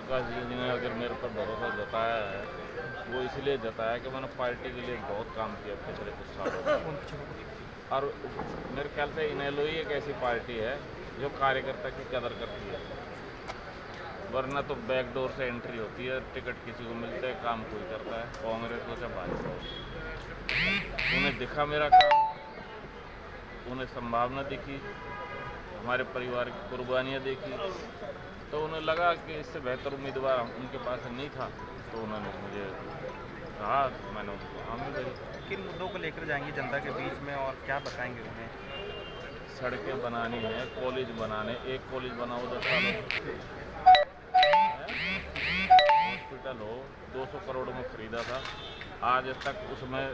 प्रकाश जी ने अगर मेरे पर भरोसा जताया है, वो इसलिए जताया कि मैंने पार्टी के लिए बहुत काम किया पिछले कुछ सालों में। और मेरे ख्याल से इनेलो ही एक ऐसी पार्टी है जो कार्यकर्ता की कदर करती है, वरना तो बैकडोर से एंट्री होती है, टिकट किसी को मिलता है, काम कोई करता है, कांग्रेस को चाहे भाजपा हो। उन्हें दिखा मेरा काम, उन्हें संभावना दिखी, हमारे परिवार की कुर्बानियाँ देखी, तो उन्हें लगा कि इससे बेहतर उम्मीदवार उनके पास नहीं था, तो उन्होंने मुझे कहा, मैंने उनको हामी भरी। किन मुद्दों को लेकर जाएंगे जनता के बीच में और क्या बताएंगे उन्हें? सड़कें बनानी है, कॉलेज बनाने, एक कॉलेज बनाओ 10 सालों में, हॉस्पिटल हो 200 करोड़ में खरीदा था, आज तक उसमें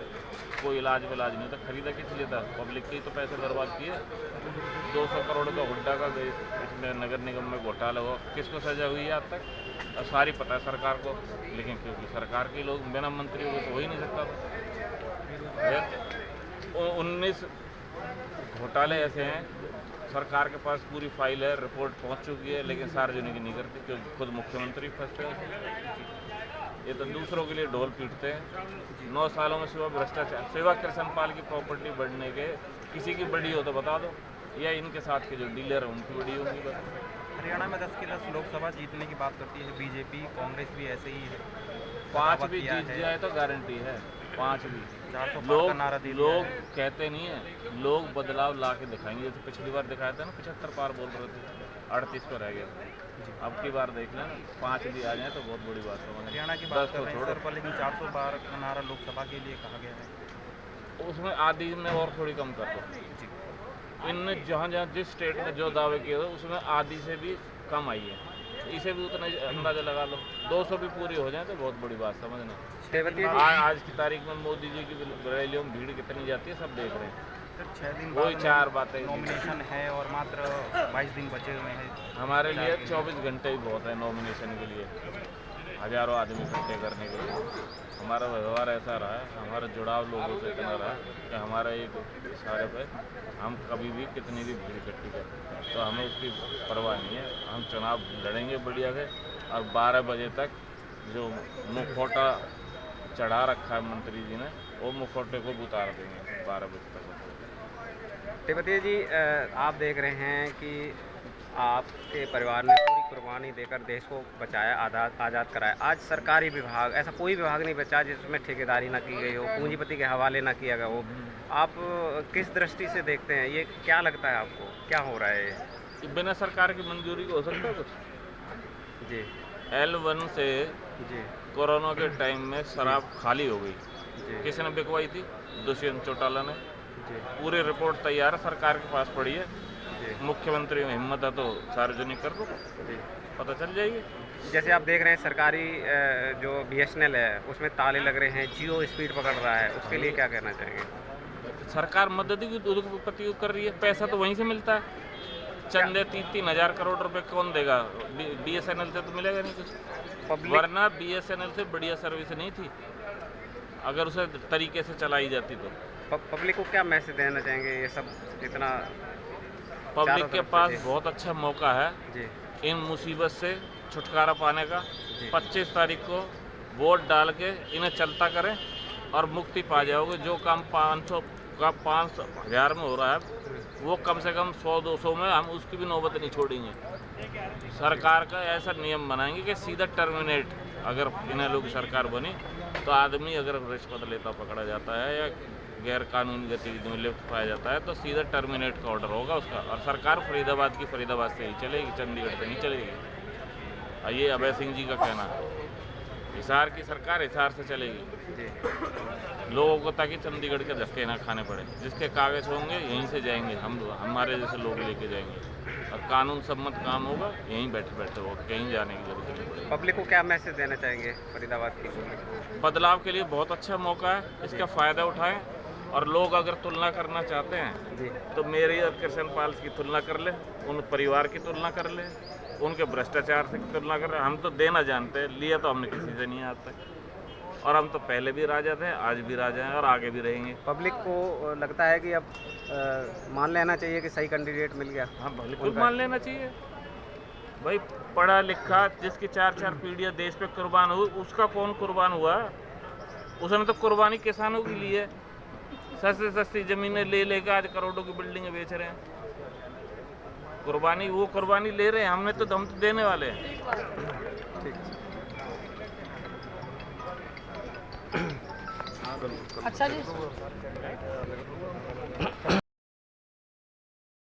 कोई इलाज विलाज नहीं था। खरीदा किस लिए था? पब्लिक के ही तो पैसे बर्बाद किए। 200 करोड़ का हुड्डा का इसमें नगर निगम में घोटाला हुआ, किसको सजा हुई है आज तक? और सारी पता है सरकार को, लेकिन क्योंकि सरकार के लोग बिना मंत्री हुए तो हो ही नहीं सकता था। 19 घोटाले ऐसे हैं, सरकार के पास पूरी फाइल है, रिपोर्ट पहुंच चुकी है, लेकिन सार्वजनिक नहीं करती क्योंकि खुद मुख्यमंत्री फंसते हैं। ये तो दूसरों के लिए ढोल पीटते हैं। 9 सालों में सिवा भ्रष्टाचार, सिवा कृष्णपाल की प्रॉपर्टी बढ़ने के किसी की बड़ी हो तो बता दो, या इनके साथ के जो डीलर हैं उनकी बड़ी होगी बस। हरियाणा में 10 की 10 लोकसभा जीतने की बात करती है बीजेपी, कांग्रेस भी ऐसे ही है। 5 भी जीत जाए तो गारंटी है, 5 भी। 400 का नारा दे दिया लोग है। कहते नहीं है, लोग बदलाव ला के दिखाएंगे। जैसे पिछली बार दिखाया था ना, 75 पार बोल रहे थे, 38 पर रह गया। अब की बार देख लेना, 5 भी आ जाए तो बहुत बड़ी बात है। हरियाणा की बात कर रहे हैं सर पर, लेकिन 400 पार का नारा लोकसभा के लिए कहा गया है। उसमें आधी में और थोड़ी कम कर दो। इनने जहाँ जहाँ जिस स्टेट में जो दावे किए थे उसमें आधी से भी कम आई है, इसे भी उतना अंदाजा लगा लो। 200 भी पूरी हो जाए तो बहुत बड़ी बात समझना। आज की तारीख में मोदी जी की रैलियों में भीड़ कितनी जाती है सब देख रहे हैं। सर 6 दिन वही 4 बातें। नॉमिनेशन है और मात्र 22 दिन बचे हुए हैं। हमारे लिए 24 घंटे ही बहुत है नॉमिनेशन के लिए, हजारों आदमी इकट्ठे करने के लिए। हमारा व्यवहार ऐसा रहा है, हमारा जुड़ाव लोगों से इतना रहा है कि हमारा एक इशारे पे हम कभी भी कितनी भी भीड़ इकट्ठी करें तो हमें उसकी परवाह नहीं है। हम चुनाव लड़ेंगे बढ़िया से, और 12 बजे तक जो मुखौटा चढ़ा रखा है मंत्री जी ने, वो मुखौटे को उतार देंगे 12 बजे तक। तेवतिया जी, आप देख रहे हैं कि आपके परिवार ने पूरी कुर्बानी देकर देश को बचाया, आज़ाद कराया। आज सरकारी विभाग, ऐसा कोई विभाग नहीं बचा जिसमें ठेकेदारी ना की गई हो, पूंजीपति के हवाले ना किया गया हो। आप किस दृष्टि से देखते हैं, ये क्या लगता है आपको, क्या हो रहा है ये? बिना सरकार की मंजूरी को हो सकता है कुछ? जी। L1 से जी। कोरोना के टाइम में शराब खाली हो गई, जी। किसने बिकवाई थी? दुष्यंत चौटाला ने। जी। पूरी रिपोर्ट तैयार है, सरकार के पास पड़ी है। जी। मुख्यमंत्री में हिम्मत है तो सार्वजनिक कर दो, जी। पता चल जाएगी। जैसे आप देख रहे हैं सरकारी जो BSNL है उसमें ताले लग रहे हैं, जियो स्पीड पकड़ रहा है, उसके लिए क्या कहना चाहेंगे? सरकार मदद की दुरुपयोग कर रही है, पैसा तो वहीं से मिलता है। चंदे 3-3 हज़ार करोड़ रुपए कौन देगा? BSNL से तो मिलेगा नहीं कुछ, वरना BSNL से बढ़िया सर्विस नहीं थी अगर उसे तरीके से चलाई जाती तो। पब्लिक को क्या मैसेज देना चाहेंगे? ये सब इतना पब्लिक के पास बहुत अच्छा मौका है जी इन मुसीबत से छुटकारा पाने का। 25 तारीख को वोट डाल के इन्हें चलता करें और मुक्ति पा जाओगे। जो काम 500 का 5,000 में हो रहा है वो कम से कम 100-200 में हम उसकी भी नौबत नहीं छोड़ेंगे। सरकार का ऐसा नियम बनाएंगे कि सीधा टर्मिनेट, अगर इन्हें लोग सरकार बनी तो आदमी अगर रिश्वत लेता पकड़ा जाता है या गैर कानूनी गतिविधि में लिप्त पाया जाता है तो सीधा टर्मिनेट का ऑर्डर होगा उसका। और सरकार फरीदाबाद की फरीदाबाद से ही चलेगी, चंडीगढ़ से नहीं चलेगी। और ये अभय सिंह जी का कहना है, हिसार की सरकार हिसार से चलेगी लोगों को, ताकि चंडीगढ़ के धक्के ना खाने पड़े। जिसके कागज होंगे यहीं से जाएंगे, हमारे जैसे लोग लेके जाएंगे, और कानून सम्मत काम होगा, यहीं बैठे बैठे होगा, कहीं जाने की जरूरत नहीं पड़ेगी। पब्लिक को क्या मैसेज देना चाहेंगे फरीदाबाद की पब्लिक को? बदलाव के लिए बहुत अच्छा मौका है, इसका फ़ायदा उठाएं। और लोग अगर तुलना करना चाहते हैं जी तो मेरी और कृष्णपाल की तुलना कर ले, उन परिवार की तुलना कर ले, उनके भ्रष्टाचार से तुलना कर ले। हम तो देना जानते हैं, लिया तो हमने किसी से नहीं आज तक, और हम तो पहले भी राजा थे, आज भी राजा हैं और आगे भी रहेंगे। पब्लिक को लगता है कि अब मान लेना चाहिए कि सही कैंडिडेट मिल गया। हाँ बिल्कुल मान लेना चाहिए, भाई पढ़ा लिखा जिसकी 4-4 पीढ़ियाँ देश पे कुर्बान हुई, उसका कौन कुर्बान हुआ? उसने तो कुर्बानी किसानों की ली है। सस्ती सस्ती ज़मीनें ले लेकर आज करोड़ों की बिल्डिंगें बेच रहे हैं। कुर्बानी वो कुर्बानी ले रहे हैं, हम तो देने वाले हैं। ठीक। अच्छा जी।